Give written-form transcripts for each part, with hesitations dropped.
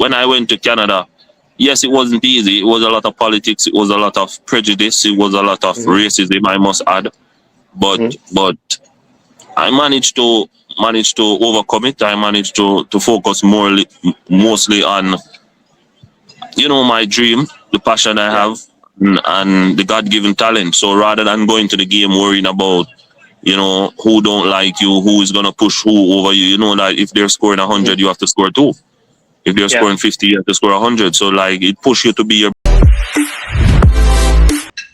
when I went to Canada, yes, it wasn't easy. It was a lot of politics. It was a lot of prejudice. It was a lot of racism, I must add. But I managed to overcome it. I managed to focus mostly on, my dream, the passion I have, and the God-given talent. So rather than going to the game worrying about, who don't like you, who is gonna push who over you, that if they're scoring 100, you have to score two. If they're scoring 50, you have to score 100. So like it pushes you to be your.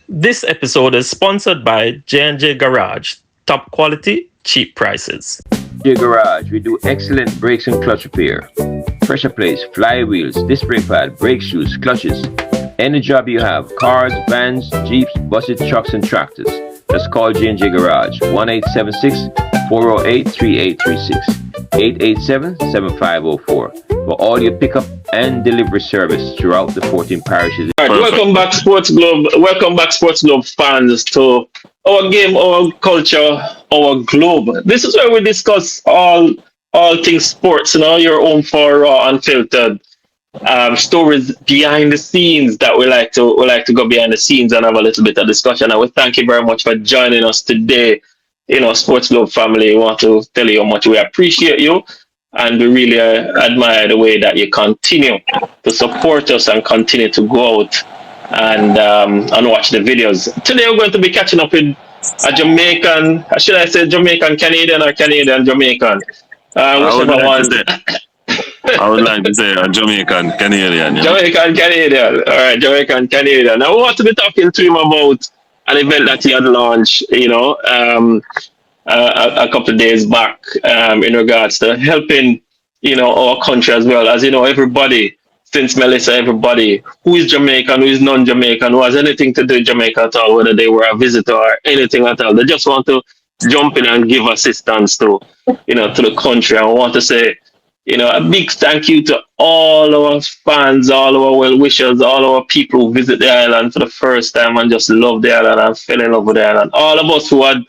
This episode is sponsored by J&J Garage. Top quality, cheap prices. J Garage, we do excellent brakes and clutch repair. Pressure plates, flywheels, disc brake pad, brake shoes, clutches. Any job you have, cars, vans, jeeps, buses, trucks, and tractors. Just call J&J Garage, 1-876-408-3836, 887-7504 for all your pickup and delivery service throughout the 14 parishes. All right, welcome back, SportGlobe. Welcome back, SportGlobe fans, to our game, our culture, our globe. This is where we discuss all things sports, your own for raw, unfiltered stories behind the scenes that we like to go behind the scenes and have a little bit of discussion. And we thank you very much for joining us today. SportGlobe family, we want to tell you how much we appreciate you, and we really admire the way that you continue to support us and continue to go out and watch the videos. Today we're going to be catching up with a Jamaican, should I say Jamaican Canadian or Canadian Jamaican? Whichever one. I would like to say a Jamaican Canadian. Jamaican Canadian. All right, Jamaican Canadian. Now we want to be talking to him about an event that he had launched, a couple of days back, in regards to helping, our country as well. As everybody, since Melissa, everybody who is Jamaican, who is non-Jamaican, who has anything to do with Jamaica at all, whether they were a visitor or anything at all, they just want to jump in and give assistance to the country. And I want to say, a big thank you to all our fans, all our well-wishers, all our people who visit the island for the first time and just love the island and fell in love with the island. All of us who had,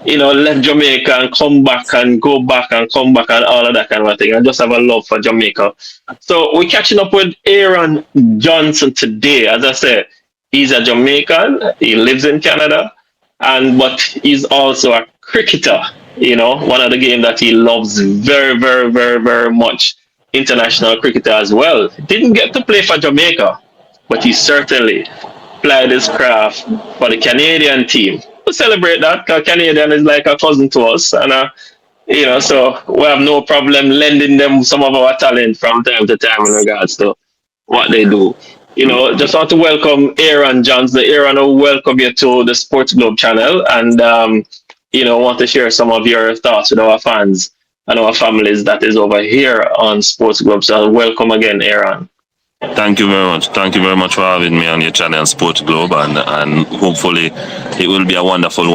left Jamaica and come back and go back and come back and all of that kind of thing, and just have a love for Jamaica. So we're catching up with Aaron Johnson today. As I said, he's a Jamaican, he lives in Canada, but he's also a cricketer. One of the games that he loves very, very, very, very much, international cricketer as well. Didn't get to play for Jamaica, but he certainly applied his craft for the Canadian team. We celebrate that, because Canadian is like a cousin to us, and so we have no problem lending them some of our talent from time to time in regards to what they do. Just want to welcome Aaron Johnson. Aaron, I welcome you to the SportGlobe channel, and want to share some of your thoughts with our fans and our families that is over here on SportGlobe. So welcome again, Aaron. Thank you very much. Thank you very much for having me on your channel, SportGlobe, and hopefully it will be a wonderful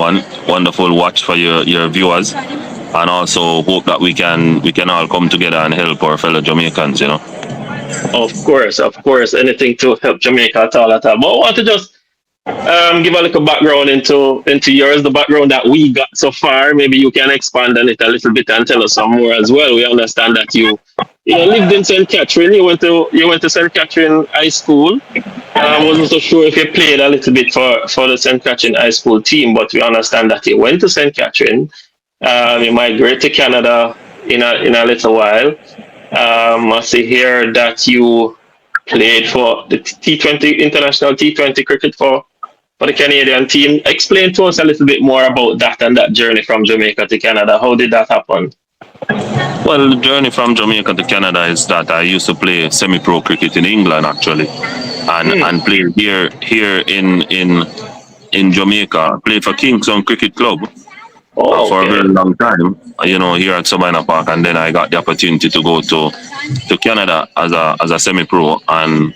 watch for your viewers, and also hope that we can all come together and help our fellow Jamaicans. Of course, anything to help Jamaica at all. But I want to just give a little background into yours, the background that we got so far. Maybe you can expand on it a little bit and tell us some more as well. We understand that you lived in St. Catherine. You went to St. Catherine High School. I wasn't so sure if you played a little bit for the St. Catherine High School team, but we understand that you went to St. Catherine. You migrated to Canada in a little while. I see here that you played for the T20 international T20 cricket for the Canadian team. Explain to us a little bit more about that and that journey from Jamaica to Canada. How did that happen? Well, the journey from Jamaica to Canada is that I used to play semi-pro cricket in England, actually, and played here in Jamaica. Played for Kingston Cricket Club for a very long time, here at Sabina Park, and then I got the opportunity to go to Canada as a semi-pro, and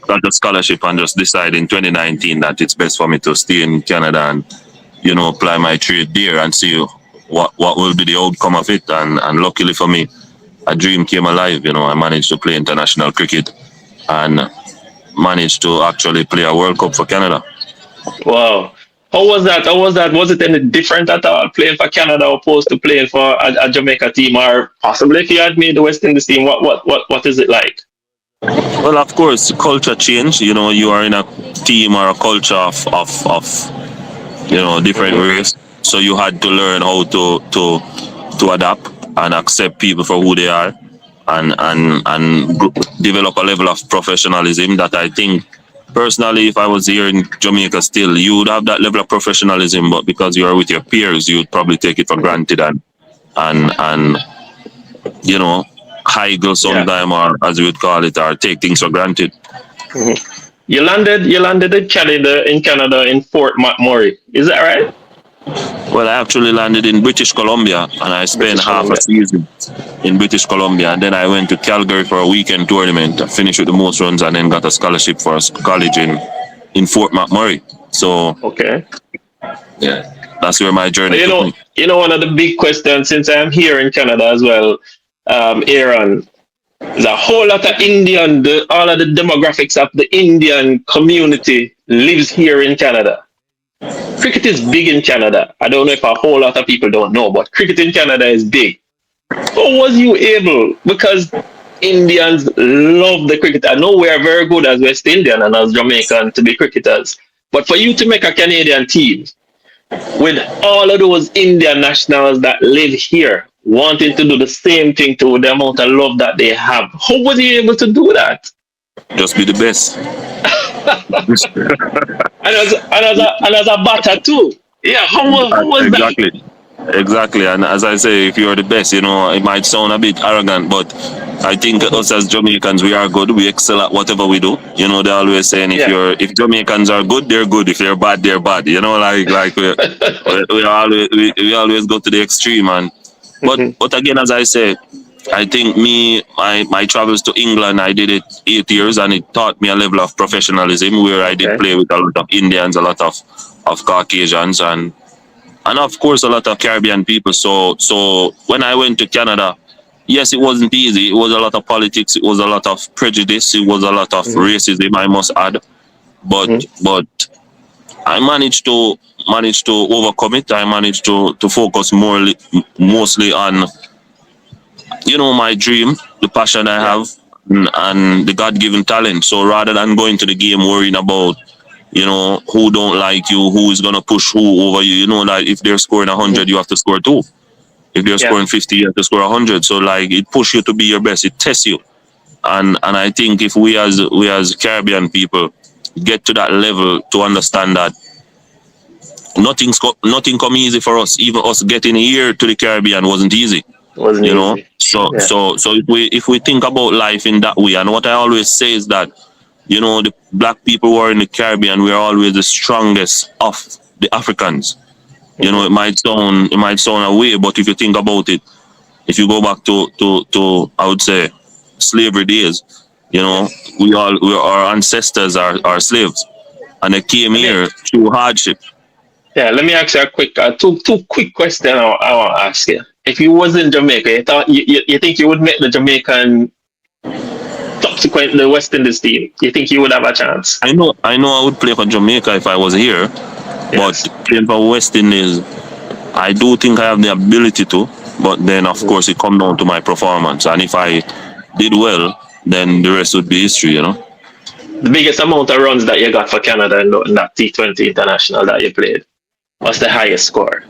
got the scholarship, and just decided in 2019 that it's best for me to stay in Canada and apply my trade there and see what will be the outcome of it. And luckily for me, a dream came alive. I managed to play international cricket and managed to actually play a World Cup for Canada. Wow. How was that? Was it any different at all playing for Canada opposed to playing for a Jamaica team, or possibly if you had made the West Indies team? What is it like? Well, of course, culture change. You know, you are in a team or a culture of different Mm-hmm. race, so you had to learn how to adapt and accept people for who they are, and develop a level of professionalism that I think personally, if I was here in Jamaica still, you would have that level of professionalism, but because you are with your peers, you would probably take it for Mm-hmm. granted and you know higgle Yeah. sometime, or as we would call it, or take things for granted. Mm-hmm. You landed in Canada in Fort McMurray. Is that right? Well, I actually landed in British Columbia, and I spent British half a Columbia. season in British Columbia, and then I went to Calgary for a weekend tournament. I finished with the most runs, and then got a scholarship for a college in Fort McMurray. So Okay. yeah, that's where my But journey took me. one of the big questions since I'm here in Canada as well, Aaron, there's a whole lot of all of the demographics of the Indian community lives here in Canada. Cricket is big in Canada. I don't know if a whole lot of people don't know, but cricket in Canada is big. How was you able? Because Indians love the cricket. I know we are very good as West Indian and as Jamaican to be cricketers. But for you to make a Canadian team with all of those Indian nationals that live here wanting to do the same thing to the amount of love that they have, how was you able to do that? Just be the best. And as a batter too. Yeah, how was that? Exactly. Exactly, and as I say, if you're the best, it might sound a bit arrogant, but I think us as Jamaicans, we are good. We excel at whatever we do. They're always saying Yeah. if Jamaicans are good, they're good. If they're bad, they're bad. Like we always go to the extreme, and Mhm. but again, as I say, I think my travels to England, I did it 8 years, and it taught me a level of professionalism where I did Okay. play with a lot of Indians, a lot of Caucasians, and of course a lot of Caribbean people. So when I went to Canada, yes, it wasn't easy. It was a lot of politics. It was a lot of prejudice. It was a lot of Mhm. racism, I must add. But Mhm. but I managed to overcome it. I managed to focus mostly on my dream, the passion I Yeah. have, and the God given talent. So rather than going to the game worrying about who don't like you, who is gonna push who over you. Like if they're scoring Mhm. 100, you have to score two. If they're Yeah. scoring 50, you have to score 100. So like it push you to be your best. It tests you. And I think if we as Caribbean people get to that level to understand that nothing come easy for us. Even us getting here to the Caribbean wasn't easy. It wasn't easy. So Yeah. so so if we think about life in that way, and what I always say is that the black people who are in the Caribbean, we are always the strongest of the Africans. Mhm. It might sound a way, but if you think about it, if you go back to I would say slavery days, you know, Yes. our ancestors are slaves, and they came Let me here through hardship. let me ask you a quick two quick question I want to ask you. If you was in Jamaica, you think you would make the Jamaican subsequent the West Indies team? You think you would have a chance? I know I would play for Jamaica if I was here, but Yes. playing for West Indies, I do think I have the ability to. But then, of Mhm. course, it comes down to my performance, and if I did well, then the rest would be history. The biggest amount of runs that you got for Canada in that T20 international that you played. What's the highest score?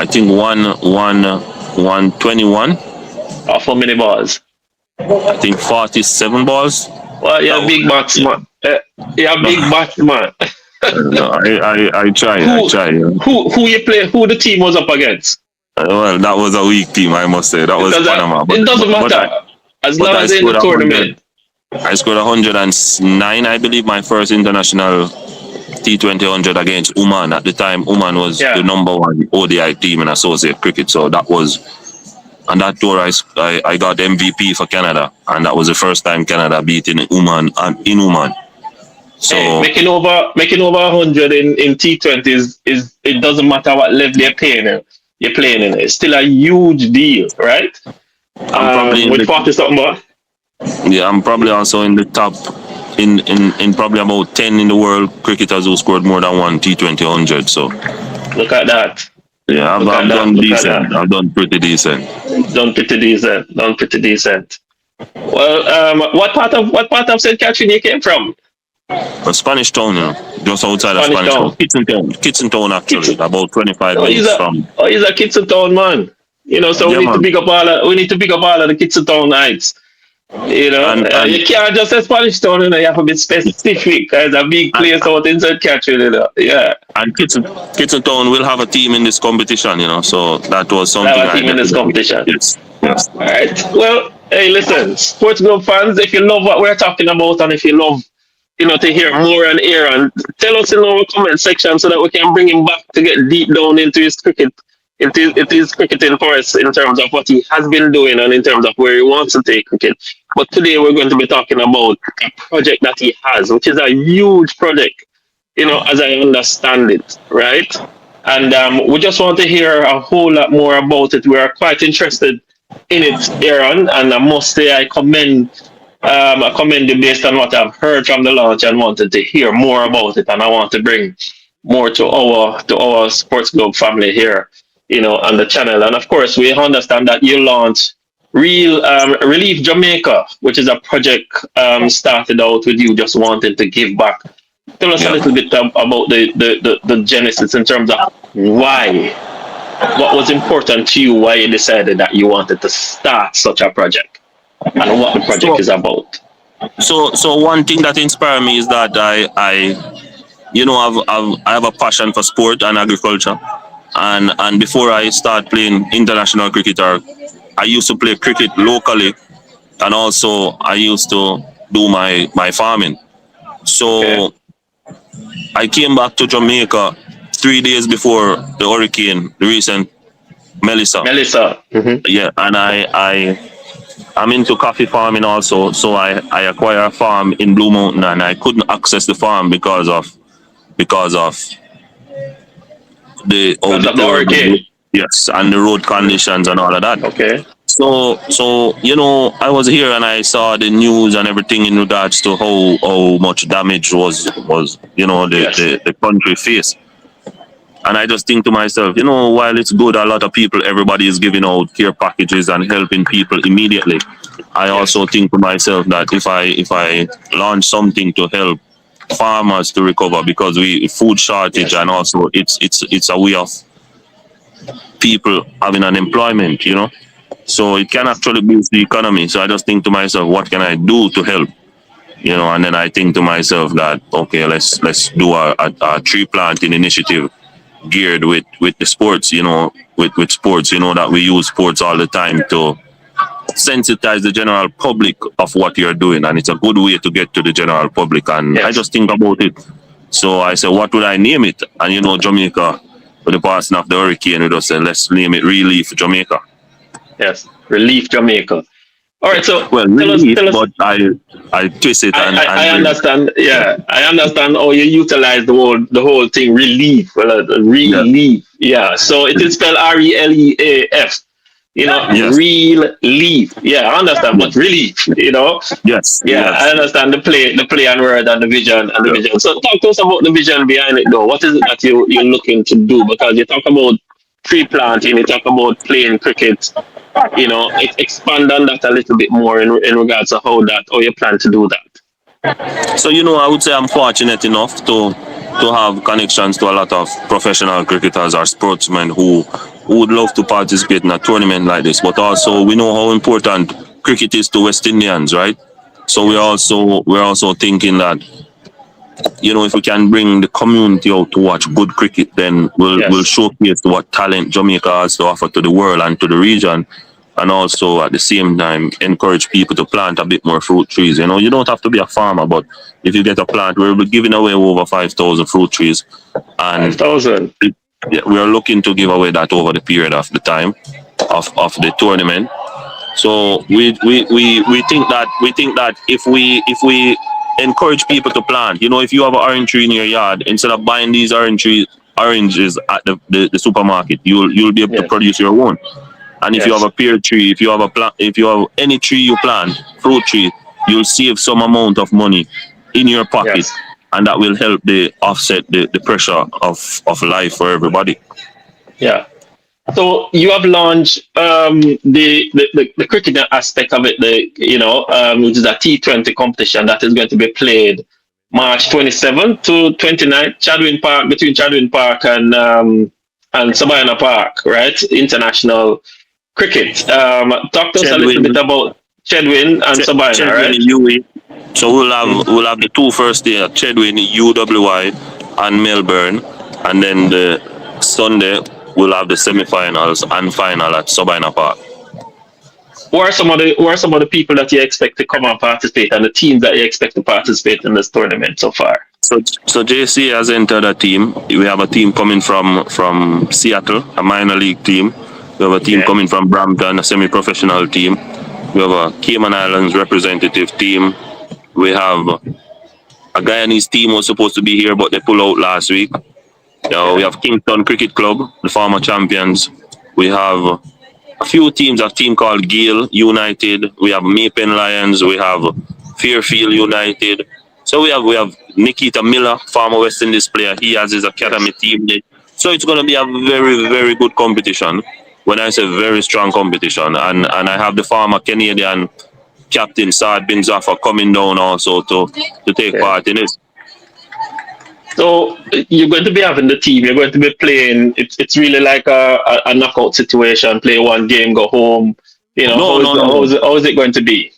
I think 121. Of how many balls? I think 47 balls. Well, you're That a big was, yeah. batsman. You're a No, big batsman. no, I try. I who try. Yeah. who you play? Who the team was up against? Well, that was a weak team, I must say. That It was doesn't. Panama, It doesn't but I matter as but long I as they're in the scored 100. tournament. I scored 109, I believe, my first international T20 100 against Oman. At the time, Oman was the Yeah. number one ODI team in associate cricket. So that was, and that tour I got MVP for Canada, and that was the first time Canada beating Oman and in Oman. Hey, So making over 100 in T20s is it doesn't matter what level you're playing in. You're playing in. It's still a huge deal, right? I'm probably in With the 40 something, but yeah, I'm probably also in the top in probably about 10 in the world cricketers who scored more than one T20 100. So look at that. yeah, I've, Look at I've that. done Look at decent. that. I've done pretty decent. Done pretty decent. Done pretty decent. Well, what part of St. Catherine you came from? A Spanish Town, just outside of Spanish Spanish Town. Town. Kitchen Town actually, Kids. about 25 Oh, minutes from. he's a Kids Town man. So we Yeah, need to man. pick up all of the Kids Town nights. And You can't just say Spanish Town. You have to be specific. It's a big and place out in St. Catherine. Yeah, and Kitchen Town will have a team in this competition, so that was I something have a I team in this definitely. competition. Yes, yes. All right. Well, hey, listen, Sports Globe fans, if you love what we're talking about, and if you love, to hear more and Aaron, tell us in our comment section so that we can bring him back to get deep down into his cricket, into his cricketing for us in terms of what he has been doing and in terms of where he wants to take cricket. But today we're going to be talking about a project that he has, which is a huge project, as I understand it, right? And we just want to hear a whole lot more about it. We are quite interested in it, Aaron, and I must say I commend you based on what I've heard from the launch and wanted to hear more about it. And I want to bring more to our Sports Globe family here, on the channel. And of course, we understand that you launched Relief Jamaica, which is a project started out with you just wanting to give back. Tell us a Yeah. little bit about the genesis in terms of why, what was important to you, why you decided that you wanted to start such a project, and what the project So, is about. so one thing that inspired me is that I have a passion for sport and agriculture, and before I start playing international cricket, or I used to play cricket locally, and also I used to do my farming. Okay. So I came back to Jamaica 3 days before the hurricane, the recent Melissa. Melissa. Yeah, and I'm into coffee farming also. So I acquired a farm in Blue Mountain, and I couldn't access the farm because of the Because of the hurricane. yes, and the road conditions and all of that. Okay. So I was here and I saw the news and everything in regards to how much damage was Yes. the country faced. And I just think to myself, while it's good, a lot of people, everybody is giving out care packages and helping people immediately. I Yes. also think to myself that if I launch something to help farmers to recover, because we food shortage, Yes. and also it's a way of people having an employment. So it can Yes. actually boost the economy. So I just think to myself, what can I do to help? And then I think to myself that, okay, let's do a tree planting initiative geared with the sports, with sports, that we use sports all the time to sensitize the general public of what you're doing, and it's a good way to get to the general public. And I Yes. just think about it. So I said, what would I name it? And Jamaica, with the passing of the hurricane, we just said, let's name it Relief Jamaica. Yes. Relief Jamaica. All right. So Well, tell us. relief, Tell us. but I twist it and I bring. understand. Yeah, I understand how you utilize the whole thing. Relief. Well, Yeah. relief. Yeah. So it is spelled RELEAF. Yes. Real leaf. Yeah, I understand. Yes. But relief. Yes. Yeah, I Yes. understand the play and word and the vision and the Yeah. vision. So talk to us about the vision behind it, though. What is it that you're looking to do? Because you talk about tree planting, you talk about playing cricket. Expand on that a little bit more in regards to how you plan to do that. So I would say I'm fortunate enough to have connections to a lot of professional cricketers or sportsmen who would love to participate in a tournament like this. But also we know how important cricket is to West Indians, right? So Yes. we're also thinking that if we can bring the community out to watch good cricket, then we'll Yes. showcase what talent Jamaica has to offer to the world and to the region, and also at the same time encourage people to plant a bit more fruit trees. You don't have to be a farmer, but if you get a plant, we'll be giving away over 5,000 fruit trees, Five and thousand. we are looking to give away that over the period of the time of the tournament. So we think that if we encourage people to plant, if you have an orange tree in your yard, instead of buying these oranges at the supermarket, you'll be able to Yes. produce your own. And if you have Yes. a pear tree, if you have any tree you plant, fruit tree, you'll save some amount of money in your pocket, Yes. and that will help the offset the pressure of life for everybody. Yeah. So you have launched the cricket aspect of it, which is a T20 competition that is going to be played March 27th to 29th, Chadwin Park, between Chadwin Park and Sabina Park, right? International cricket. Talk to us a little bit Chedwin, about Chedwin and Sabina, Chedwin right? UE. So we'll have the two first day at Chedwin UWI and Melbourne, and then the Sunday we'll have the semi-finals and final at Sabina Park. Who are some of the people that you expect to come and participate, and the teams that you expect to participate in this tournament so far? So JC has entered a team. We have a team coming from Seattle, a minor league team. We have a team Okay. coming from Brampton, a semi-professional team. We have a Cayman Islands representative team. We have a Guyanese team was supposed to be here, but they pulled out last week. We have Kingston Cricket Club, the former champions. We have a few teams, a team called Gale United. We have Mapen Lions. We have Fairfield United. So we have Nikita Miller, former West Indies player. He has his academy team. So it's going to be a very, very good competition. When I say very strong competition, and I have the former Canadian captain Saad Bin Zafar coming down also to take part in it. So you're going to be having the team. You're going to be playing. It's really like a knockout situation. Play one game, go home. No, no, no. How is it going to be?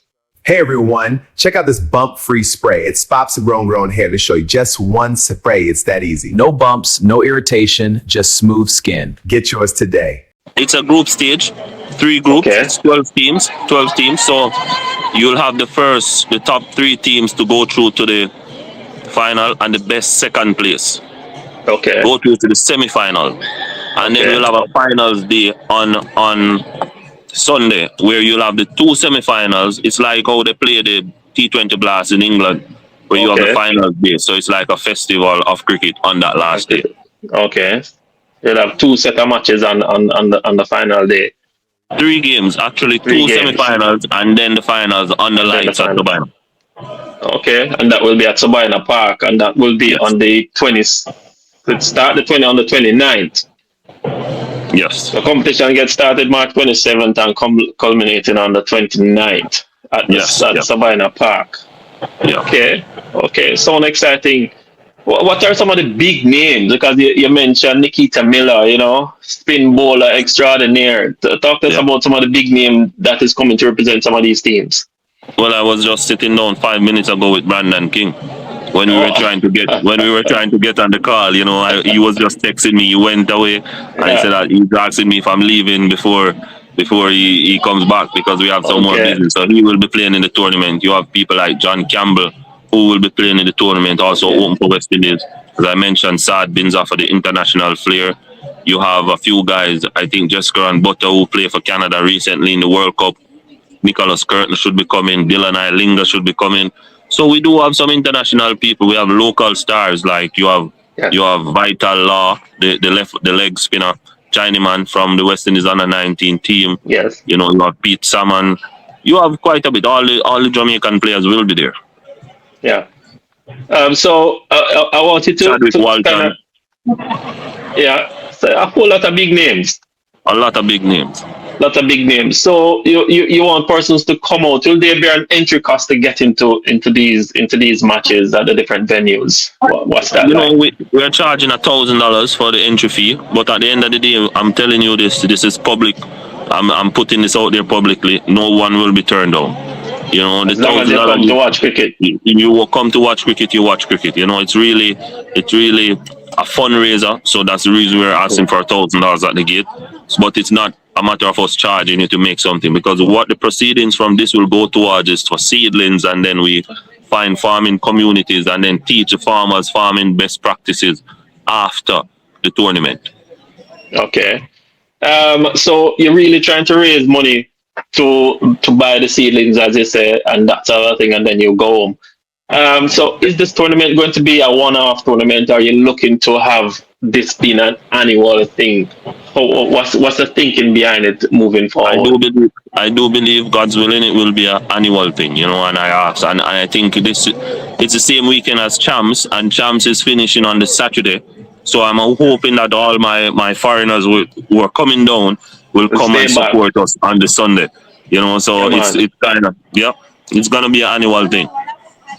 Hey everyone, check out this bump-free spray. It stops the grown hair to show you just one spray. It's that easy. No bumps, no irritation, just smooth skin. Get yours today. It's a group stage, 3 groups, Okay. 12 teams. So you'll have the top 3 teams to go through to the final, and the best second place Okay. go through to the semi-final, and then Okay. we'll have a finals day on Sunday where you'll have the 2 semi-finals. It's like how they play the T20 Blast in England, where you have Okay. the finals day. So it's like a festival of cricket on that last day. Okay. You'll have 2 set of matches on the final day. 3 games, actually 2 3 games. semi-finals, and then the finals on the then the lights at final. Dubai. Okay, and that will be at Sabina Park, and that will be Yes. on the 20th. It start the 20 on the 29th. Yes. The competition gets started March 27th and culminating on the 29th at Yes, yeah. Sabina Park. Yeah. Okay, sound exciting. What are some of the big names? Because you mentioned Nikita Miller, spin bowler extraordinaire. Talk to us Yeah. about some of the big names that is coming to represent some of these teams. Well, I was just sitting down 5 minutes ago with Brandon King when we were trying to get on the call. He was just texting me. He went away, and he said that he's asking me if I'm leaving before he comes back because we have some more Okay. business. So he will be playing in the tournament. You have people like John Campbell who will be playing in the tournament, also open for West Indies. As I mentioned, Saad Binza for the international flair. You have a few guys, I think Jessica and Butter, who play for Canada recently in the World Cup. Nicholas Curtin should be coming. Dylan Eilinga should be coming. So we do have some international people. We have local stars like you have Vital Law, the leg spinner, Chinaman from the West Indies under-19 team. Yes. You have Pete Salmon. You have quite a bit. All the Jamaican players will be there. Yeah. So I want you to Chadwick kind Walton, of, so a whole lot of big names. a lot of big names. So you want persons to come out. Will there be an entry cost to get into these matches at the different venues? What's that like? We are charging $1,000 for the entry fee, but at the end of the day, I'm telling you this is public. I'm putting this out there publicly. No one will be turned down. The As long as you come to watch cricket. You will come to watch cricket. You watch cricket. It's really a fundraiser. So that's the reason we're asking for $1,000 at the gate. But it's not a matter of us charging you to make something, because what the proceedings from this will go towards is for seedlings, and then we find farming communities and then teach the farmers farming best practices after the tournament. Okay. So you're really trying to raise money to buy the seedlings, as you say, and that sort of thing, and then you go home. So is this tournament going to be a one-off tournament? Or are you looking to have this being an annual thing? What's the thinking behind it moving forward? I do believe, God's willing, it will be an annual thing, and I think it's the same weekend as Champs, and Champs is finishing on the Saturday, So I'm hoping that all my foreigners who are coming down will come and stay back. support us on the Sunday. You know, so Come it's on. kind of, yeah, it's gonna be an annual thing.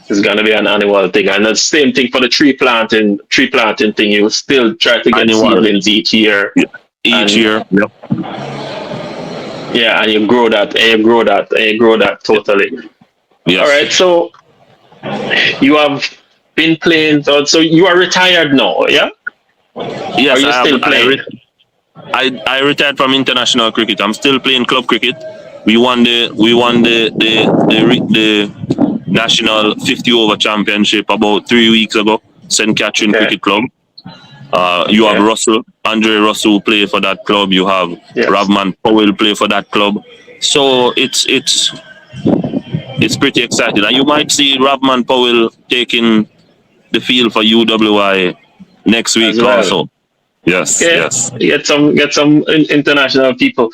It's gonna be an annual thing, and the same thing for the tree planting thing. You still try to get Annual, seedlings each year, yeah. Each and year. Yep. yeah, and you grow that, and you grow that, and you grow that totally. All Yes. right, so you have been playing. So you are retired now, yeah? Are Yes, you I have. still playing? I retired from international cricket. I'm still playing club cricket. We won the national 50 over championship about 3 weeks ago. St. Catherine Okay, Cricket Club. You have okay, Andre Russell who play for that club. You have yes. Ravman Powell play for that club. So it's pretty exciting. And you might see Ravman Powell taking the field for UWI next As week well. also. Yes, Okay, yes. get some international people.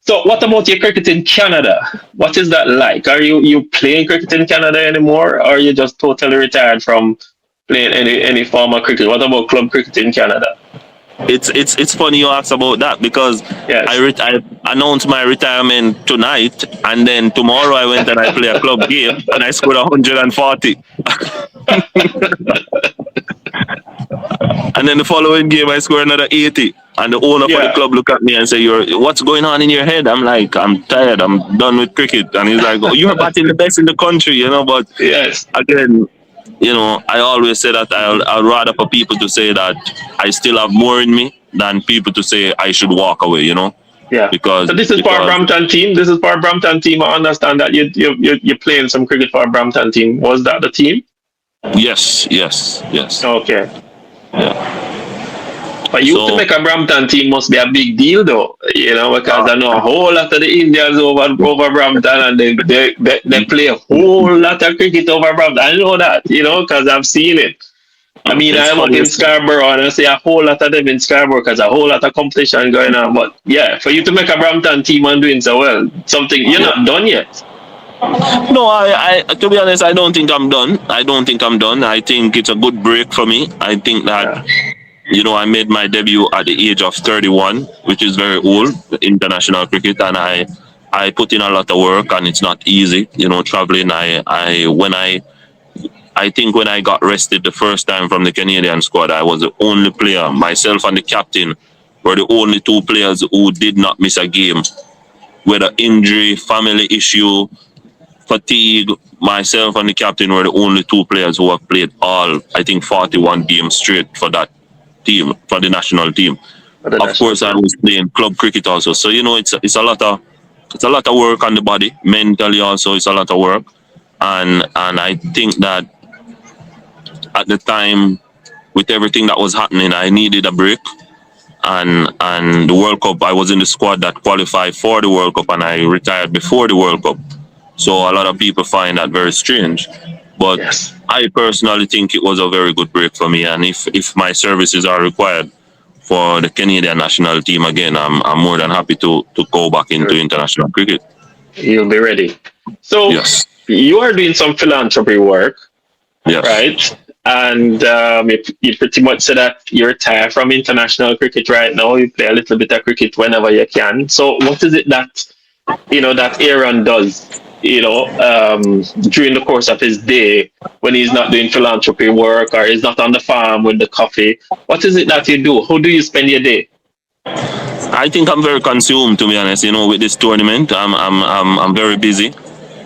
So what about your cricket in Canada? What is that like? Are you playing cricket in Canada anymore, or are you just totally retired from playing any form of cricket? What about club cricket in Canada? It's funny you ask about that because Yes. I announced my retirement tonight, and then tomorrow I went and I play a club game and I scored 140. And then the following game I scored another 80. And the owner for the Yeah. club looked at me and said, what's going on in your head? I'm like, I'm tired, I'm done with cricket. And he's like, oh, you're batting the best in the country, you know, but Yes. again, you know, I always say that I'd rather for people to say that I still have more in me than people to say I should walk away, you know, Yeah. because So this is for a Brampton team. This is for a Brampton team. I understand that you're playing some cricket for a Brampton team. Was that the team? yes. Okay. Yeah. For you to So make a Brampton team must be a big deal, though. You know, because I know a whole lot of the Indians over Brampton, and they play a whole lot of cricket over Brampton. I know that, you know, because I've seen it. I mean, it's I'm up funny. in Scarborough and I see a whole lot of them in Scarborough because a whole lot of competition going on. But yeah, for you to make a Brampton team and doing so well, something you're not done yet. No, I to be honest, I don't think I'm done. I think it's a good break for me. I think Yeah. that, you know, I made my debut at the age of 31, which is very old, international cricket, and I put in a lot of work, and it's not easy, you know, traveling. I think when I got rested the first time from the Canadian squad, I was the only player. Myself and the captain were the only two players who did not miss a game, whether injury, family issue, fatigue. Myself and the captain were the only two players who have played all, I think, 41 games straight for that team, for the national team. For the Of national course, I team. was playing club cricket also. So, you know, it's a lot of work on the body, mentally also. It's a lot of work, and I think that at the time, with everything that was happening, I needed a break. And the World Cup, I was in the squad that qualified for the World Cup, and I retired before the World Cup. So a lot of people find that very strange, but Yes. I personally think it was a very good break for me. And if my services are required for the Canadian national team again, I'm more than happy to go back into international cricket. You'll be ready. So Yes, you are doing some philanthropy work, yes. right? And you pretty much said that you retire from international cricket right now. You play a little bit of cricket whenever you can. So what is it that that Aaron does? During the course of his day when he's not doing philanthropy work or he's not on the farm with the coffee. What is it that you do? How do you spend your day? I think I'm very consumed, to be honest. You know, with this tournament, I'm very busy.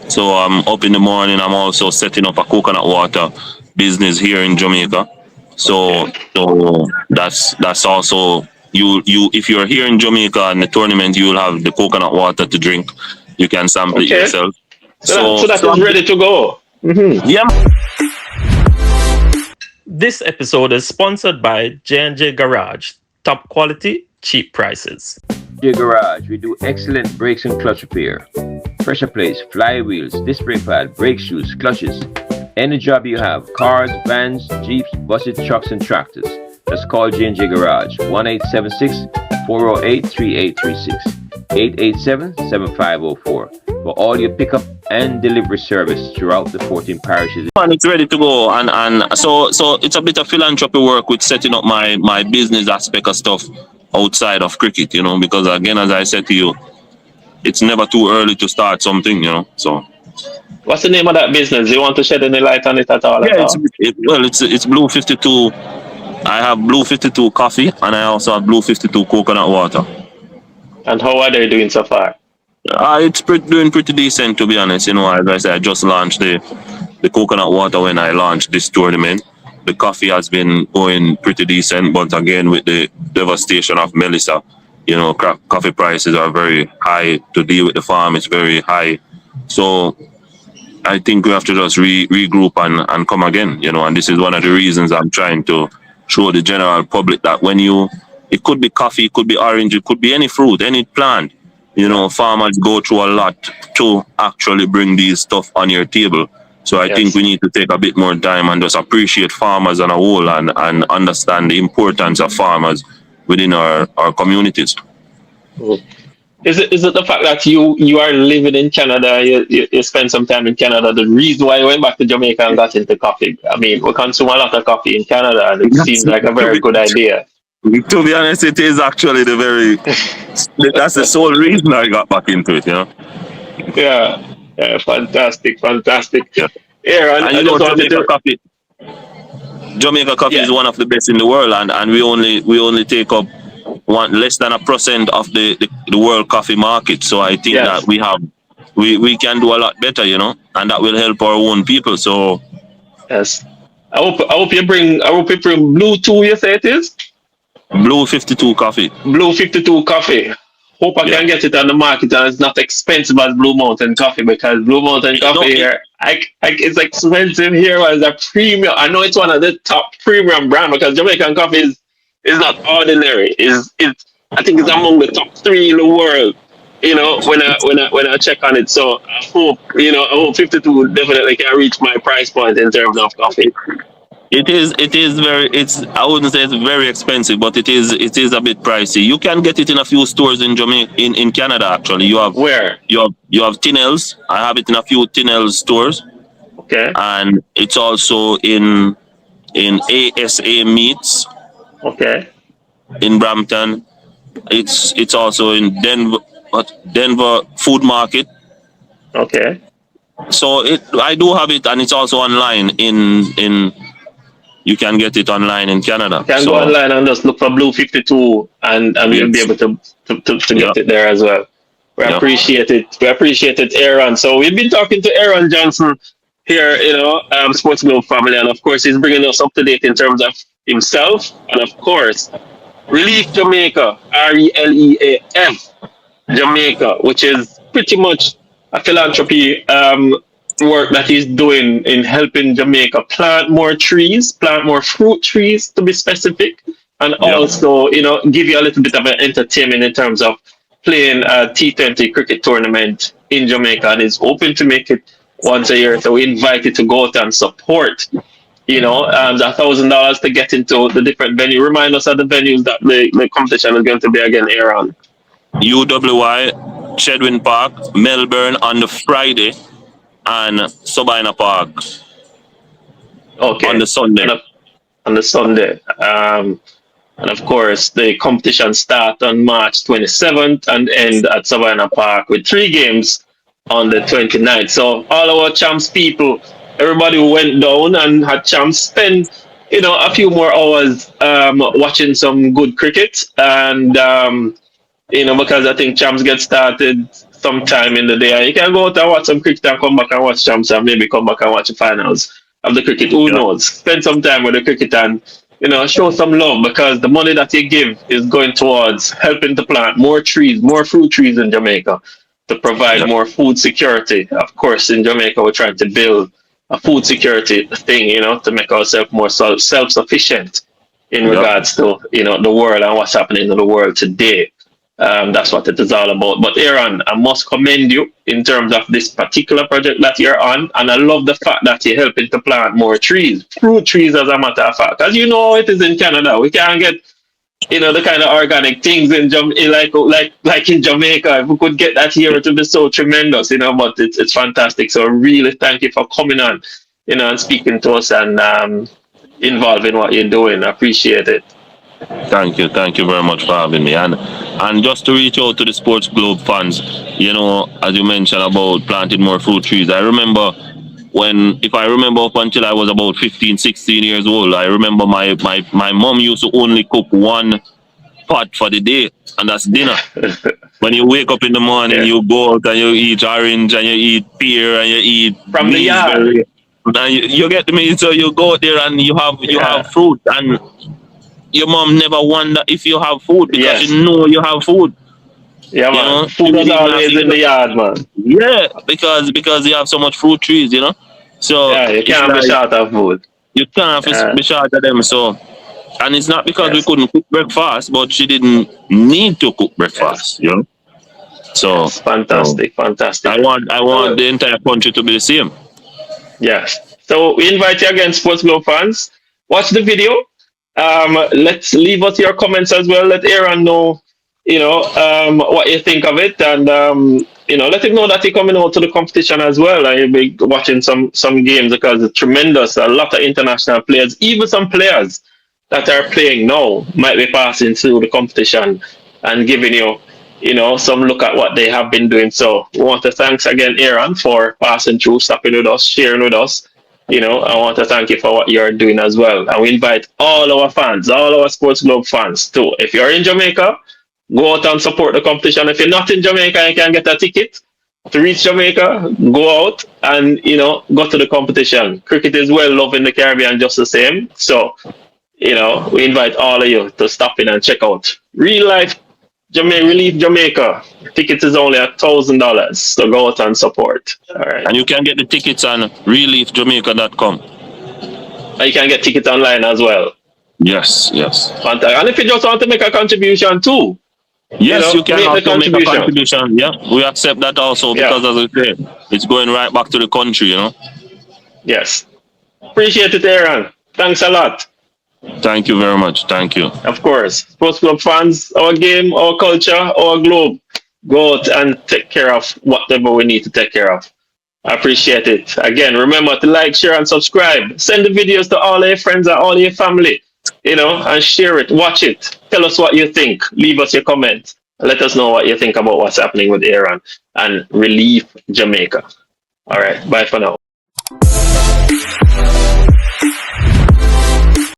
So I'm up in the morning. I'm also setting up a coconut water business here in Jamaica. So Okay. that's also you if you're here in Jamaica and the tournament, you'll have the coconut water to drink. You can sample it Okay. yourself. So that is ready to go. Yeah. This episode is sponsored by J&J Garage. Top quality, cheap prices. J Garage, we do excellent brakes and clutch repair. Pressure plates, flywheels, disc brake pad, brake shoes, clutches. Any job you have, cars, vans, jeeps, buses, trucks, and tractors. Just call J&J Garage, 1-876-408-3836, 887-7504 for all your pickup and delivery service throughout the 14 parishes. And it's ready to go, and so it's a bit of philanthropy work with setting up my business aspect of stuff outside of cricket, because again, as I said to you, it's never too early to start something, so. What's the name of that business? Do you want to shed any light on it at all? Yeah, it's Blue 52. I have Blue 52 coffee, and I also have Blue 52 coconut water. And how are they doing so far? It's doing pretty decent, to be honest. As I said, I just launched the coconut water when I launched this tournament. The coffee has been going pretty decent, but again, with the devastation of Melissa, coffee prices are very high. To deal with the farm, it's very high. So I think we have to just regroup and come again, and this is one of the reasons I'm trying to show the general public that it could be coffee, it could be orange, it could be any fruit, any plant, farmers go through a lot to actually bring these stuff on your table. So I think we need to take a bit more time and just appreciate farmers on a whole and understand the importance of farmers within our communities. Is it the fact that you are living in Canada, you spend some time in Canada, the reason why you went back to Jamaica and got into coffee? I mean, we consume a lot of coffee in Canada, and it seems like a very good idea. To be honest, it is actually that's the sole reason I got back into it, Yeah, fantastic. Yeah. Aaron, And Jamaica coffee is one of the best in the world, and we only take up less than 1% of the world coffee market. So I think that we can do a lot better, and that will help our own people. So yes, I hope you bring Blue 2. You say it is Blue 52 coffee. Blue 52 coffee. Hope I can get it on the market and it's not expensive as Blue Mountain coffee, because Blue Mountain coffee here, it's expensive here as a premium. I know it's one of the top premium brand, because Jamaican coffee is not ordinary. I think it's among the top 3 in the world. When I check on it. So I hope 52 definitely can reach my price point in terms of coffee. It is I wouldn't say it's very expensive, but it is a bit pricey. You can get it in a few stores in Jamaica, in Canada actually. You have Where? You have Tinel's. I have it in a few Tinel's stores. Okay. And it's also in ASA Meats. Okay. In Brampton. It's also in Denver Food Market. Okay. So I do have it, and it's also online in you can get it online in Canada. You can go online and just look for Blue 52 and you'll be able to get it there as well. We appreciate it. We appreciate it, Aaron. So we've been talking to Aaron Johnson here, SportGlobe family, and of course he's bringing us up to date in terms of himself, and of course Releaf Jamaica, RELEAF Jamaica, which is pretty much a philanthropy work that he's doing in helping Jamaica plant more trees, plant more fruit trees to be specific, and also, give you a little bit of an entertainment in terms of playing a T20 cricket tournament in Jamaica, and is open to make it once a year. So we invite you to go out and support. The $1,000 to get into the different venue. Remind us of the venues that the competition is going to be again, Aaron. UWI, Chedwin Park, Melbourne on the Friday, and Sabina Park on the Sunday. On the Sunday. And of course, the competition starts on March 27th and end at Sabina Park with 3 games on the 29th. So all our champs people, everybody who went down and had chance spend a few more hours watching some good cricket, and because I think champs get started sometime in the day. You can go out and watch some cricket and come back and watch champs, and maybe come back and watch the finals of the cricket. Who knows? Spend some time with the cricket and show some love, because the money that you give is going towards helping to plant more trees, more fruit trees in Jamaica, to provide more food security. Of course, in Jamaica, we're trying to build a food security thing, to make ourselves more self-sufficient in regards to, the world and what's happening in the world today. That's what it is all about. But Aaron, I must commend you in terms of this particular project that you're on, and I love the fact that you're helping to plant more trees, fruit trees, as a matter of fact. As you know, it is in Canada. We can't get the kind of organic things in like in Jamaica. If we could get that here, it would be so tremendous, But it's fantastic. So really, thank you for coming on, and speaking to us and involving what you're doing. I appreciate it. Thank you very much for having me. And just to reach out to the SportGlobe fans, as you mentioned about planting more fruit trees. I remember if I remember up until I was about 15, 16 years old, I remember my mom used to only cook one pot for the day, and that's dinner. When you wake up in the morning, you go out and you eat orange and you eat pear and you eat from the yard. And you get me, so you go there and you have fruit, and your mom never wonder if you have food because you know you have food. Yeah, man. Food is always in the yard, man. Yeah, because you have so much fruit trees, So you can't be short of food. You can't be short of them. So, and it's not because we couldn't cook breakfast, but she didn't need to cook breakfast, So fantastic. I want the entire country to be the same. Yes. So we invite you again, SportGlobe fans. Watch the video. Let's leave us your comments as well. Let Aaron know, what you think of it, and let him know that you're coming out to the competition as well. And you'll be watching some games because it's tremendous. A lot of international players, even some players that are playing now, might be passing through the competition and giving you, some look at what they have been doing. So we want to thanks again, Aaron, for passing through, stopping with us, sharing with us. I want to thank you for what you're doing as well. And we invite all our fans, all our SportGlobe fans too. If you're in Jamaica, go out and support the competition. If you're not in Jamaica, you can get a ticket to reach Jamaica, go out and, go to the competition. Cricket is well loved in the Caribbean just the same. So, we invite all of you to stop in and check out Real Life Relief Jamaica. Tickets is only $1,000, so go out and support. All right. And you can get the tickets on reliefjamaica.com. And you can get tickets online as well. Yes. Fantastic. And if you just want to make a contribution too. Yes, you can also make a contribution. Yeah, we accept that also because, as I said, it's going right back to the country, Yes. Appreciate it, Aaron. Thanks a lot. Thank you very much. Thank you. Of course. SportGlobe fans, our game, our culture, our globe. Go out and take care of whatever we need to take care of. I appreciate it. Again, remember to like, share, and subscribe. Send the videos to all your friends and all your family, and share it. Watch it. Tell us what you think. Leave us your comments. Let us know what you think about what's happening with Aaron and Relief Jamaica. All right. Bye for now.